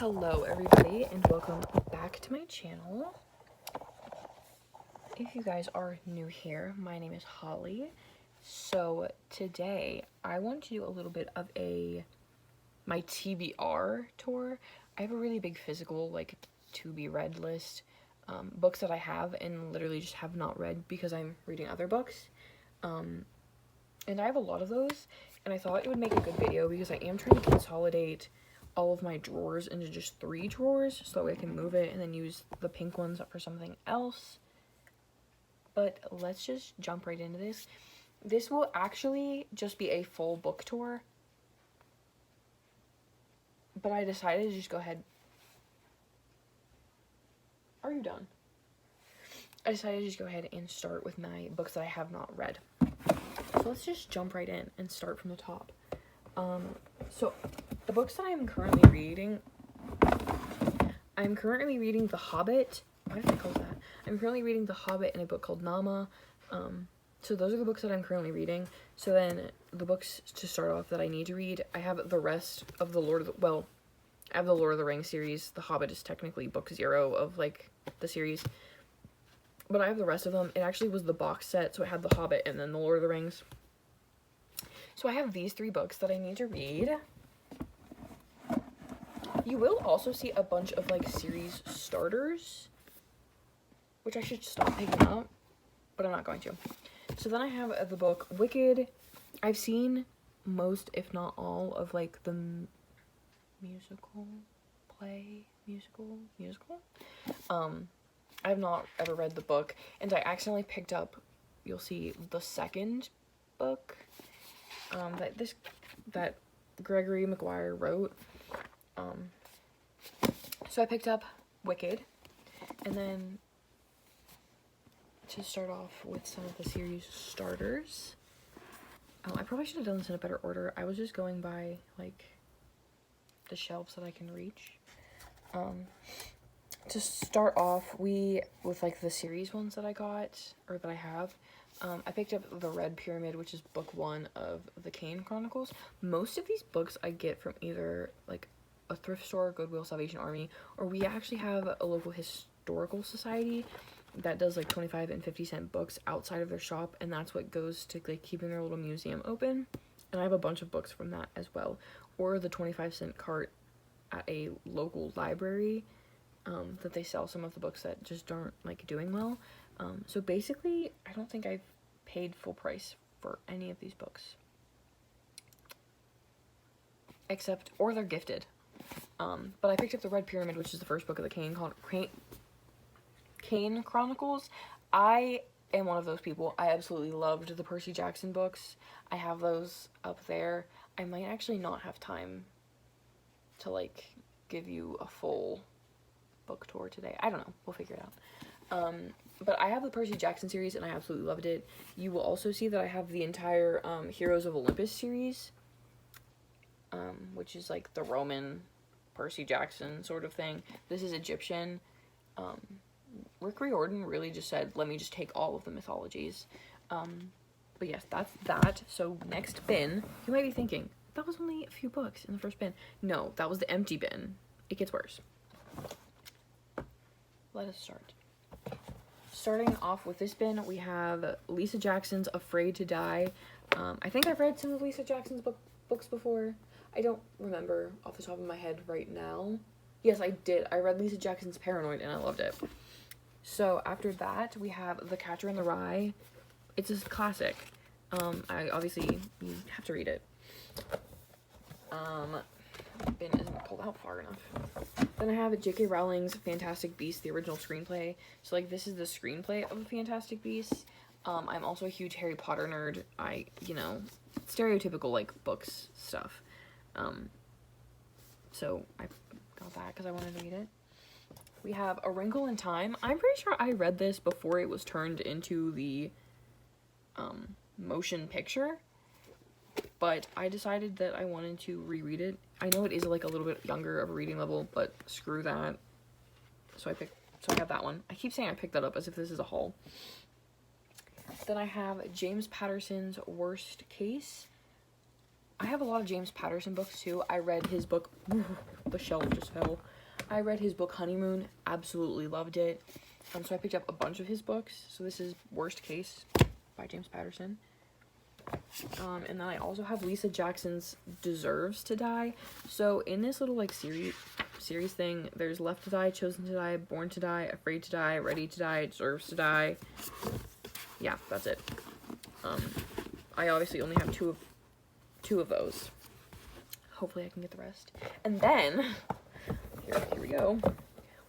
Hello everybody and welcome back to my channel. If you guys are new here, my name is Holly. So today I want to do a little bit of my TBR tour. I have a really big physical like to be read list, books that I have and literally just have not read because I'm reading other books. And I have a lot of those, and I thought it would make a good video because I am trying to consolidate all of my drawers into just 3 drawers so that way I can move it and then use the pink ones for something else. But let's just jump right into this. This will actually just be a full book tour, but I decided to just go ahead. Are you done? I decided to just go ahead and start with my books that I have not read. So let's just jump right in and start from the top. So the books that I'm currently reading The Hobbit. Why did I call that? I'm currently reading The Hobbit and a book called Nama. So those are the books that I'm currently reading. So then the books to start off that I need to read, I have the rest of the I have the Lord of the Rings series. The Hobbit is technically book 0 of like the series. But I have the rest of them. It actually was the box set, so it had The Hobbit and then the Lord of the Rings. So I have these 3 books that I need to read. You will also see a bunch of like series starters, which I should stop picking up, but I'm not going to. So then I have the book Wicked. I've seen most, if not all, of like the musical. I have not ever read the book, and I accidentally picked up, you'll see, the second book that Gregory Maguire wrote. So I picked up Wicked, and then to start off with some of the series starters, I probably should have done this in a better order. I was just going by like the shelves that I can reach. To start off, with like the series ones that I got, or that I have, I picked up The Red Pyramid, which is book 1 of the Kane Chronicles. Most of these books I get from either like a thrift store, Goodwill, Salvation Army, or we actually have a local historical society that does like 25 and 50-cent books outside of their shop, and that's what goes to like keeping their little museum open. And I have a bunch of books from that as well, or the 25-cent cart at a local library, that they sell some of the books that just aren't like doing well. So basically I don't think I've paid full price for any of these books, or they're gifted. But I picked up The Red Pyramid, which is the first book of the Kane Chronicles. I am one of those people. I absolutely loved the Percy Jackson books. I have those up there. I might actually not have time to like give you a full book tour today. I don't know. We'll figure it out. But I have the Percy Jackson series and I absolutely loved it. You will also see that I have the entire Heroes of Olympus series, which is like the Roman Percy Jackson sort of thing. This is Egyptian. Rick Riordan really just said, let me just take all of the mythologies. But yes, that's that. So next bin, you might be thinking, that was only a few books in the first bin. No, that was the empty bin. It gets worse. Let us start. Starting off with this bin, we have Lisa Jackson's Afraid to Die. I think I've read some of Lisa Jackson's books before. I don't remember off the top of my head right now. Yes, I did. I read Lisa Jackson's Paranoid and I loved it. So after that, we have The Catcher in the Rye. It's a classic. Obviously, you have to read it. Bin isn't pulled out far enough. Then I have J.K. Rowling's Fantastic Beasts, the original screenplay. So like this is the screenplay of Fantastic Beasts. I'm also a huge Harry Potter nerd. Stereotypical like books stuff. So I got that because I wanted to read it. We have A Wrinkle in Time. I'm pretty sure I read this before it was turned into the motion picture, but I decided that I wanted to reread it. I know it is like a little bit younger of a reading level, but screw that. So I have that one. I keep saying I picked that up as if this is a haul. Then I have James Patterson's Worst Case. I have a lot of James Patterson books too. I read his book, the shelf just fell. I read his book Honeymoon, absolutely loved it. So I picked up a bunch of his books. So this is Worst Case by James Patterson. And then I also have Lisa Jackson's Deserves to Die. So in this little like series thing, there's Left to Die, Chosen to Die, Born to Die, Afraid to Die, Ready to Die, Deserves to Die. Yeah, that's it. I obviously only have two of those. Hopefully I can get the rest. And then here we go.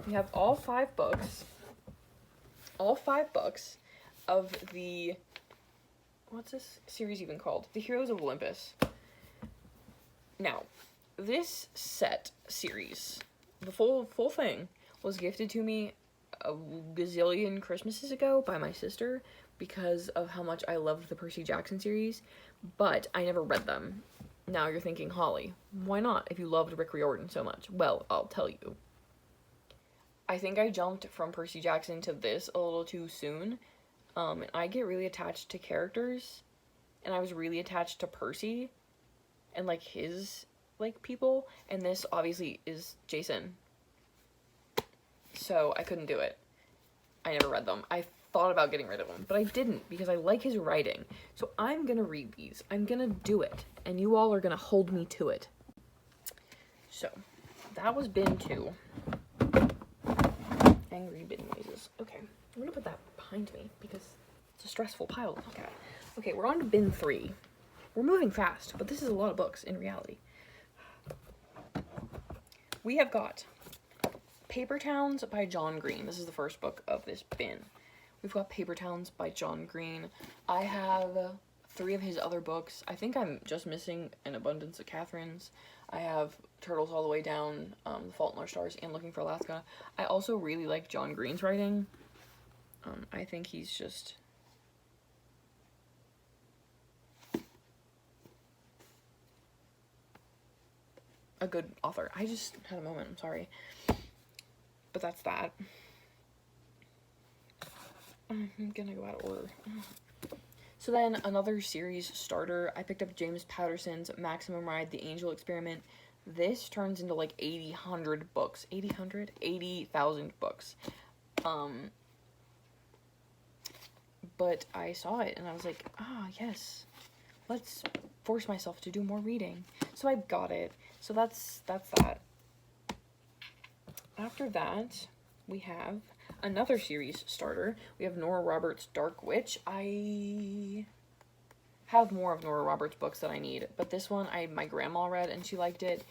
We have all five books of the, what's this series even called? The Heroes of Olympus. Now, this set series, the full thing, was gifted to me a gazillion Christmases ago by my sister because of how much I loved the Percy Jackson series, but I never read them. Now you're thinking, Holly, why not if you loved Rick Riordan so much? Well, I'll tell you. I think I jumped from Percy Jackson to this a little too soon. And I get really attached to characters, and I was really attached to Percy and like his like people, and this obviously is Jason. So I couldn't do it. I never read them. I thought about getting rid of them, but I didn't because I like his writing. So I'm gonna read these. I'm gonna do it, and you all are gonna hold me to it. So that was bin 2. Angry bin noises. Okay, I'm gonna put that behind me because it's a stressful pile to look at. Okay, we're on to bin 3. We're moving fast, but this is a lot of books in reality. We have got Paper Towns by John Green. This is the first book of this bin. We've got Paper Towns by John Green. I have 3 of his other books. I think I'm just missing An Abundance of Catherine's. I have Turtles All the Way Down, The Fault in Our Stars, and Looking for Alaska. I also really like John Green's writing. I think he's just a good author. I just had a moment, I'm sorry. But that's that. I'm gonna go out of order. So then another series starter, I picked up James Patterson's Maximum Ride, The Angel Experiment. This turns into like 80,000 books. 80,000 books. But I saw it and I was like, yes, let's force myself to do more reading. So I got it. So that's that. After that, we have another series starter. We have Nora Roberts' Dark Witch. I have more of Nora Roberts' books that I need, but this one my grandma read and she liked it.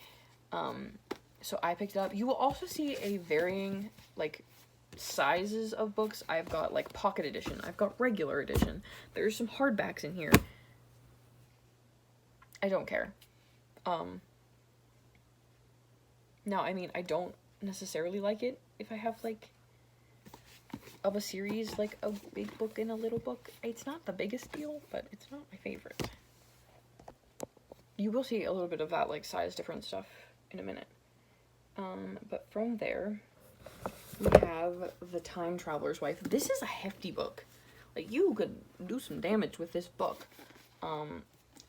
So I picked it up. You will also see a varying like sizes of books. I've got like pocket edition. I've got regular edition. There's some hardbacks in here. I don't care. Now, I mean, I don't necessarily like it if I have like of a series, like a big book and a little book. It's not the biggest deal, but it's not my favorite. You will see a little bit of that like size difference stuff in a minute. But from there, we have The Time Traveler's Wife. This is a hefty book. Like, you could do some damage with this book.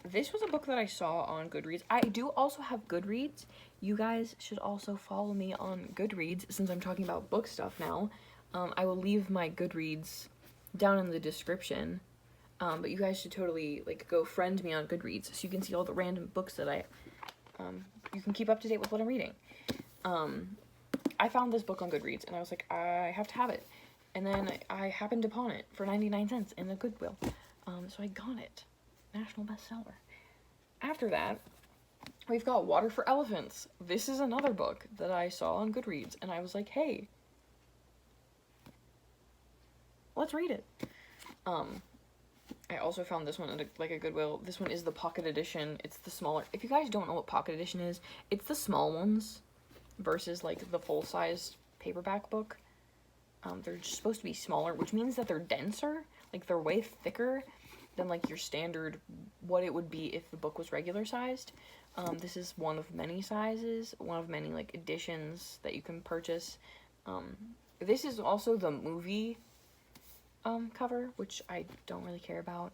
This was a book that I saw on Goodreads. I do also have Goodreads. You guys should also follow me on Goodreads since I'm talking about book stuff now. I will leave my Goodreads down in the description. But you guys should totally like go friend me on Goodreads so you can see all the random books that you can keep up to date with what I'm reading. I found this book on Goodreads and I was like, I have to have it. And then I happened upon it for 99 cents in the Goodwill. So I got it. National bestseller. After that, we've got Water for Elephants. This is another book that I saw on Goodreads, and I was like, hey, let's read it. I also found this one at a Goodwill. This one is the pocket edition. It's the smaller. If you guys don't know what pocket edition is, it's the small ones versus like the full-sized paperback book. They're just supposed to be smaller, which means that they're denser. Like, they're way thicker than like your standard what it would be if the book was regular sized. This is one of many sizes, one of many like editions that you can purchase. This is also the movie cover, which I don't really care about.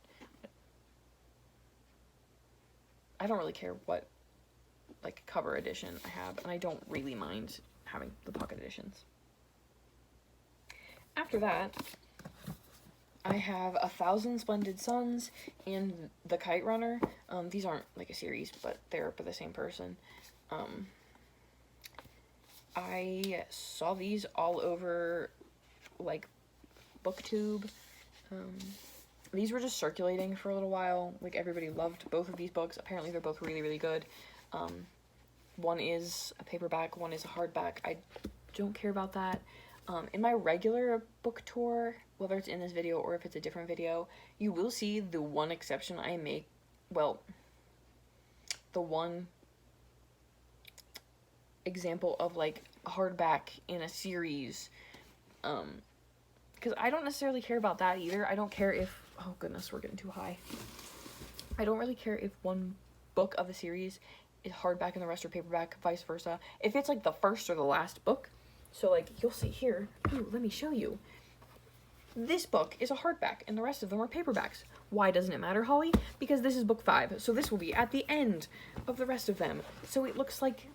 I don't really care what like cover edition I have, and I don't really mind having the pocket editions. After that, I have 1,000 Splendid Suns and The Kite Runner. These aren't like a series, but they're by the same person. I saw these all over, like, BookTube. These were just circulating for a little while. Like, everybody loved both of these books. Apparently, they're both really, really good. One is a paperback, one is a hardback. I don't care about that. In my regular book tour, whether it's in this video or if it's a different video, you will see the one exception I make. Well, the one example of, like, a hardback in a series. Because I don't necessarily care about that either. I don't care if... Oh, goodness, we're getting too high. I don't really care if one book of a series is hardback and the rest are paperback, vice versa. If it's, like, the first or the last book. So, like, you'll see here. Ooh, let me show you. This book is a hardback, and the rest of them are paperbacks. Why doesn't it matter, Holly? Because this is book 5, so this will be at the end of the rest of them. So it looks like...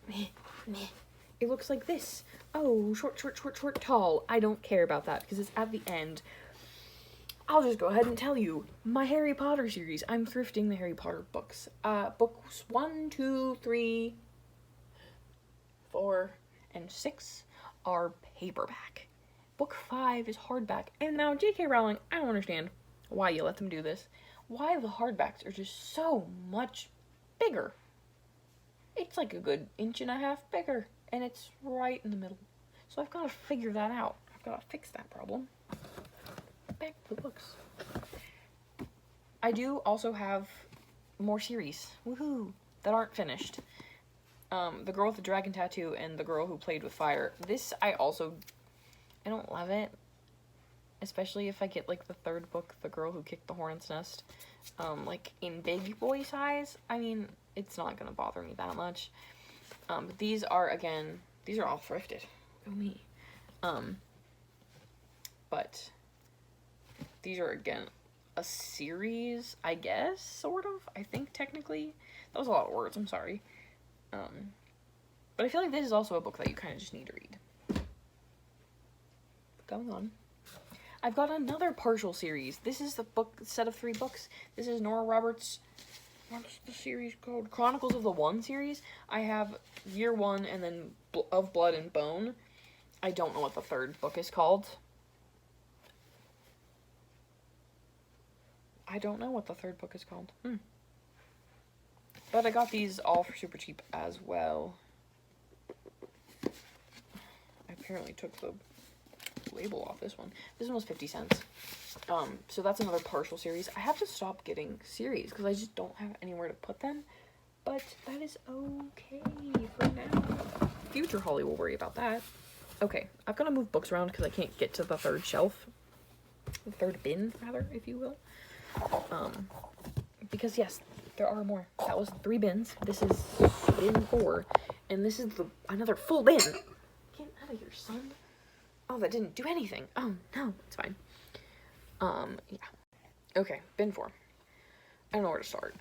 It looks like this. Oh, short, tall. I don't care about that, because it's at the end. I'll just go ahead and tell you. My Harry Potter series. I'm thrifting the Harry Potter books. Books 1, 2, 3, 4, and 6 are paperback. Book 5 is hardback. And now, J.K. Rowling, I don't understand why you let them do this. Why the hardbacks are just so much bigger. It's like a good 1.5 inches bigger. And it's right in the middle. So I've got to figure that out. I've got to fix that problem. Back to the books. I do also have more series. Woohoo! That aren't finished. The Girl with the Dragon Tattoo and The Girl Who Played with Fire. This, I don't love it. Especially if I get, like, the third book, The Girl Who Kicked the Hornet's Nest. Like, in big boy size. I mean, it's not gonna bother me that much. But these are, again, these are all thrifted. Go me. But these are, again, a series, I guess, sort of. I think, technically. That was a lot of words, I'm sorry. But I feel like this is also a book that you kind of just need to read. Going on. I've got another partial series. This is the book set of 3 books. This is Nora Roberts', what's the series called? Chronicles of the One series. I have Year 1 and then Of Blood and Bone. I don't know what the third book is called. But I got these all for super cheap as well. I apparently took the label off this one. This one was 50 cents. So that's another partial series. I have to stop getting series because I just don't have anywhere to put them. But that is okay for now. Future Holly will worry about that. Okay, I've got to move books around because I can't get to the third shelf. The third bin, rather, if you will. Because, yes, there are more. That was 3 bins. This is bin 4. And this is another full bin. Get out of here, son. Oh, that didn't do anything. Oh, no, it's fine. Yeah. Okay, bin 4. I don't know where to start.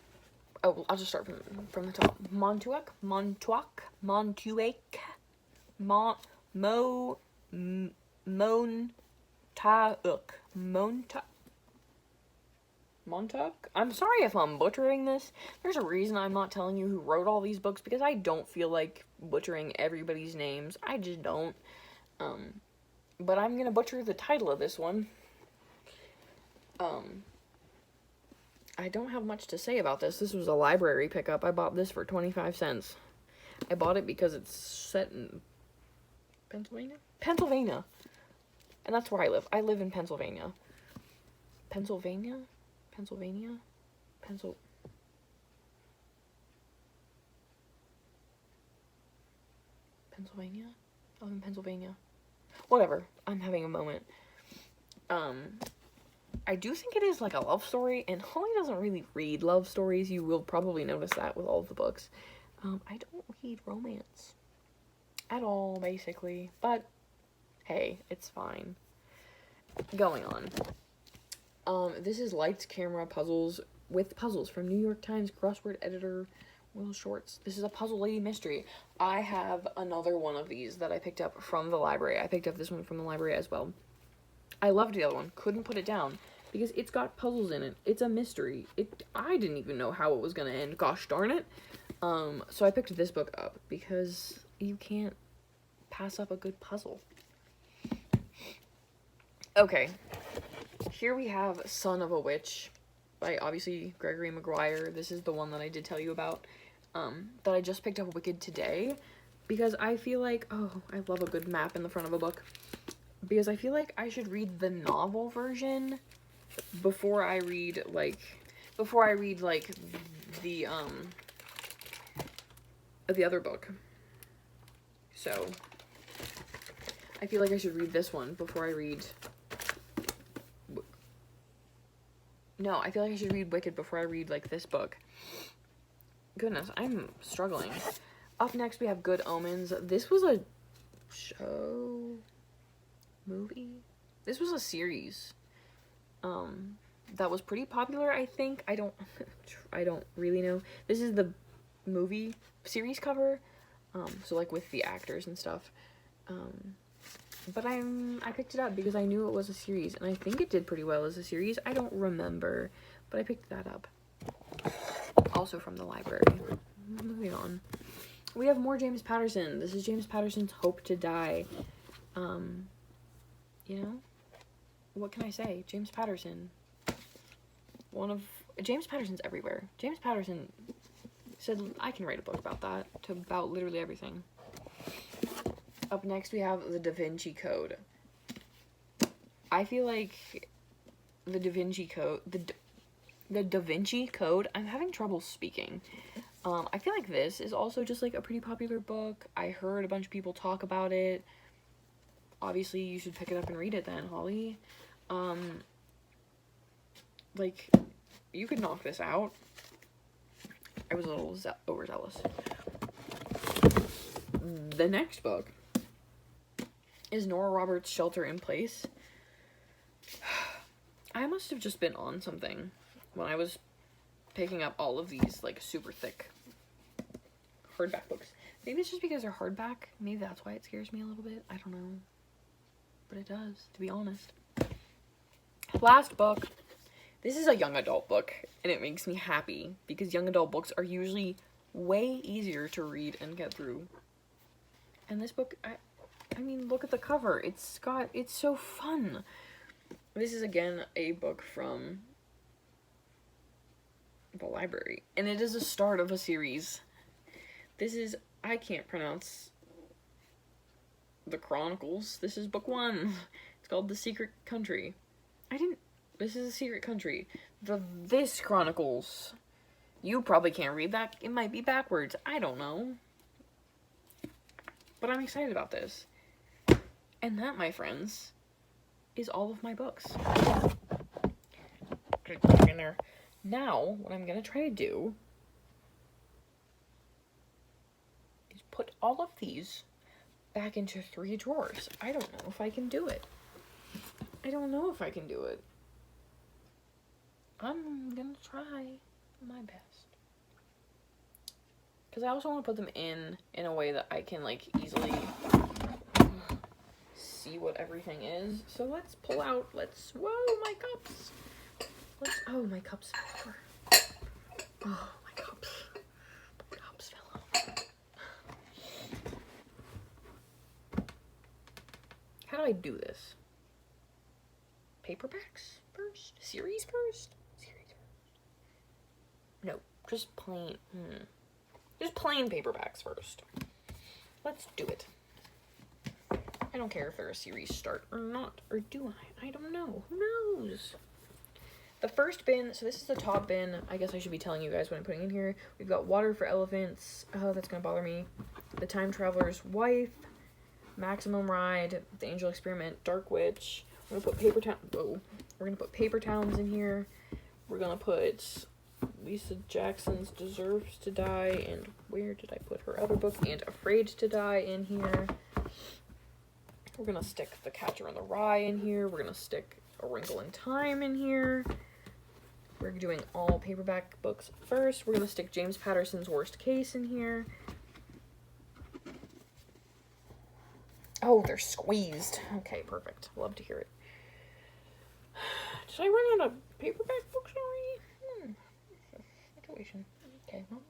Oh, I'll just start from the top. Montauk. I'm sorry if I'm butchering this. There's a reason I'm not telling you who wrote all these books, because I don't feel like butchering everybody's names. I just don't. But I'm gonna butcher the title of this one. I don't have much to say about this. This was a library pickup. I bought this for 25 cents. I bought it because it's set in Pennsylvania? Pennsylvania. And that's where I live. I live in Pennsylvania. Pennsylvania? Pennsylvania? Pennsylvania? I live in Pennsylvania. Whatever. I'm having a moment. I do think it is like a love story, and Holly doesn't really read love stories. You will probably notice that with all of the books. I don't read romance at all, basically, but hey, it's fine. Going on. This is Lights, Camera, Puzzles with Puzzles from New York Times crossword editor Little shorts. This is a Puzzle Lady mystery. I have another one of these that I picked up from the library. I picked up this one from the library as well. I loved the other one. Couldn't put it down because it's got puzzles in it. It's a mystery. I didn't even know how it was gonna end. Gosh darn it. So I picked this book up because you can't pass up a good puzzle. Okay. Here we have Son of a Witch by obviously Gregory Maguire. This is the one that I did tell you about. That I just picked up Wicked today because I feel like, oh, I love a good map in the front of a book. Because I feel like I should read the novel version before I read like the other book. So I feel like I should read this one before I read. No, I feel like I should read Wicked before I read like this book. Goodness, I'm struggling. Up next we have Good Omens. This was a movie? This was a series. That was pretty popular, I think. I don't really know. This is the movie series cover. So like with the actors and stuff. But I picked it up because I knew it was a series, and I think it did pretty well as a series. I don't remember, but I picked that up. Also from the library. Moving on. We have more James Patterson. This is James Patterson's Hope to Die. You know, what can I say? James Patterson. James Patterson's everywhere. James Patterson said, I can write a book about that, about literally everything. Up next we have The Da Vinci Code. I feel like the Da Vinci Code, the Da Vinci Code, I'm having trouble speaking. I feel like this is also just like a pretty popular book. I heard a bunch of people talk about it. Obviously, you should pick it up and read it then, Holly. Like, you could knock this out. I was a little overzealous. The next book is Nora Roberts' Shelter in Place. I must have just been on something when I was picking up all of these, like, super thick hardback books. Maybe it's just because they're hardback. Maybe that's why it scares me a little bit. I don't know. But it does, to be honest. Last book. This is a young adult book, and it makes me happy because young adult books are usually way easier to read and get through. And this book, I mean, look at the cover. It's so fun. This is, again, a book from the library, and it is a start of a series. This is, I can't pronounce the Chronicles. This is book 1. It's called The Secret Country. This is a secret country. This Chronicles. You probably can't read that. It might be backwards. I don't know. But I'm excited about this. And that, my friends, is all of my books. In there. Now, what I'm going to try to do is put all of these back into 3 drawers. I don't know if I can do it. I'm gonna try my best. Because I also want to put them in a way that I can, like, easily see what everything is. So let's pull out, whoa, my cups. Oh, my cups fell over. Oh, my cups. My cups fell over. How do I do this? Paperbacks first? Series first? No, just plain. Just plain paperbacks first. Let's do it. I don't care if they're a series start or not. Or do I? I don't know. Who knows? The first bin, so this is the top bin. I guess I should be telling you guys what I'm putting in here. We've got Water for Elephants. Oh, that's gonna bother me. The Time Traveler's Wife. Maximum Ride. The Angel Experiment. Dark Witch. We're gonna put Paper Towns in here. We're gonna put Lisa Jackson's Deserves to Die, and where did I put her other book? And Afraid to Die in here. We're gonna stick The Catcher in the Rye in here. We're gonna stick A Wrinkle in Time in here. We're doing all paperback books first. We're going to stick James Patterson's Worst Case in here. Oh, they're squeezed. Okay, perfect. Love to hear it. Did I run out of paperback books already? Situation. Okay, well.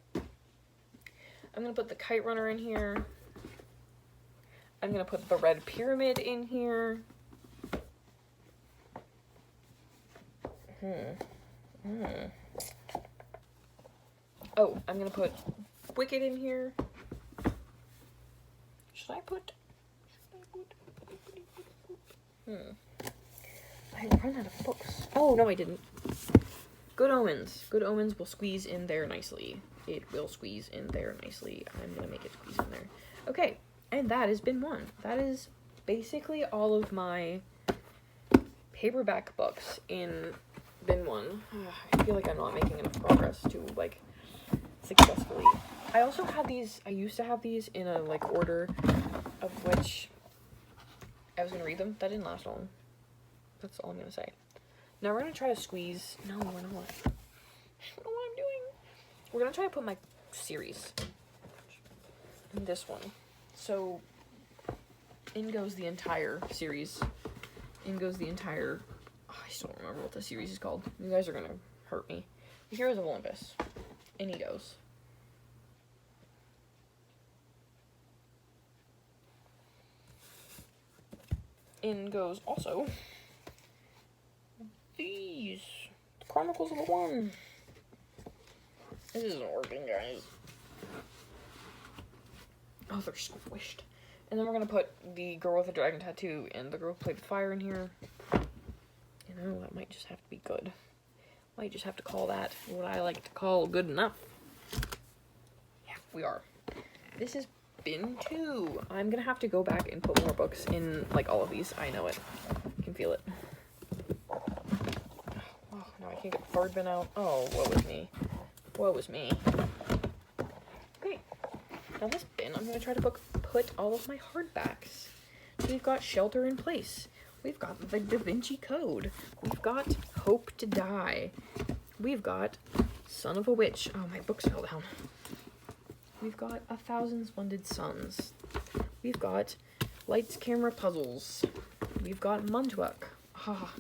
I'm going to put the Kite Runner in here. I'm going to put the Red Pyramid in here. Oh, I'm going to put Wicked in here. Should I put... I run out of books. Oh, no, I didn't. Good Omens. Good Omens will squeeze in there nicely. It will squeeze in there nicely. I'm going to make it squeeze in there. Okay, and that is bin 1. That is basically all of my paperback books in bin 1. I feel like I'm not making enough progress to, like, successfully. I also had these, I used to have these in a, like, order of which I was going to read them. That didn't last long. That's all I'm going to say. Now we're going to try to squeeze, no, we're not. I don't know what I'm doing. We're going to try to put my series in this one. So, in goes the entire series. In goes the entire, I still don't remember what the series is called. You guys are going to hurt me. The Heroes of Olympus. In he goes. In goes also these. The Chronicles of the One. This isn't working, guys. Oh, they're squished. And then we're going to put the Girl with the Dragon Tattoo and the Girl Who Played with Fire in here. You know, that might just have to be good. Might just have to call that what I like to call good enough. Yeah, we are. This is bin 2. I'm going to have to go back and put more books in, like, all of these. I know it. I can feel it. Oh, no, I can't get the third bin out. Oh, woe is me. Woe is me. Okay. Now this bin, I'm going to try to put all of my hardbacks. So we've got Shelter in Place. We've got the Da Vinci Code. We've got Hope to Die. We've got Son of a Witch. Oh, my books fell down. We've got 1,000 Splendid Suns. We've got Lights, Camera, Puzzles. We've got Montauk. Ah.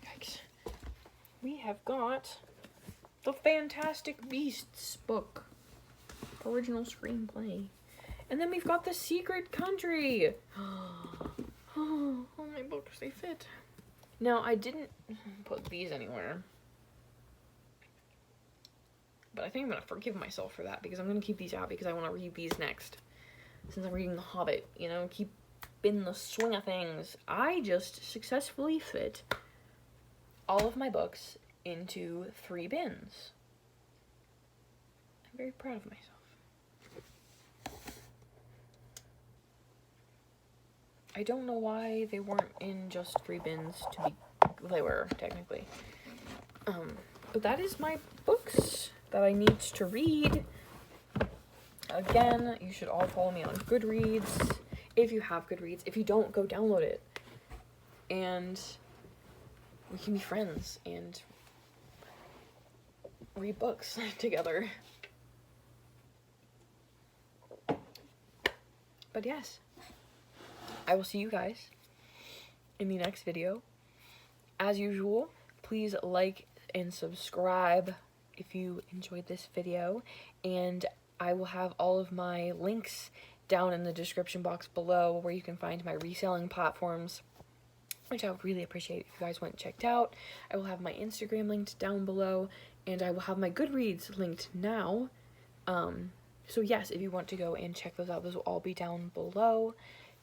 Yikes. We have got the Fantastic Beasts book. Original screenplay. And then we've got The Secret Country. Oh, my books, they fit. Now, I didn't put these anywhere. But I think I'm going to forgive myself for that, because I'm going to keep these out because I want to read these next. Since I'm reading The Hobbit, you know, keep in the swing of things. I just successfully fit all of my books into 3 bins. I'm very proud of myself. I don't know why they weren't in just 3 bins to be, they were, technically. But that is my books that I need to read. Again, you should all follow me on Goodreads, if you have Goodreads. If you don't, go download it. And we can be friends and read books together. But yes, I will see you guys in the next video. As usual, please like and subscribe if you enjoyed this video, and I will have all of my links down in the description box below where you can find my reselling platforms, which I would really appreciate if you guys went and checked out. I will have my Instagram linked down below, and I will have my Goodreads linked now. So yes, if you want to go and check those out, those will all be down below.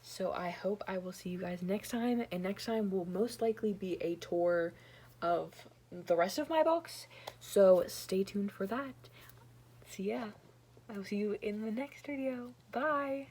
So I hope I will see you guys next time, and next time will most likely be a tour of the rest of my books, so stay tuned for that. So yeah, I will see you in the next video. Bye!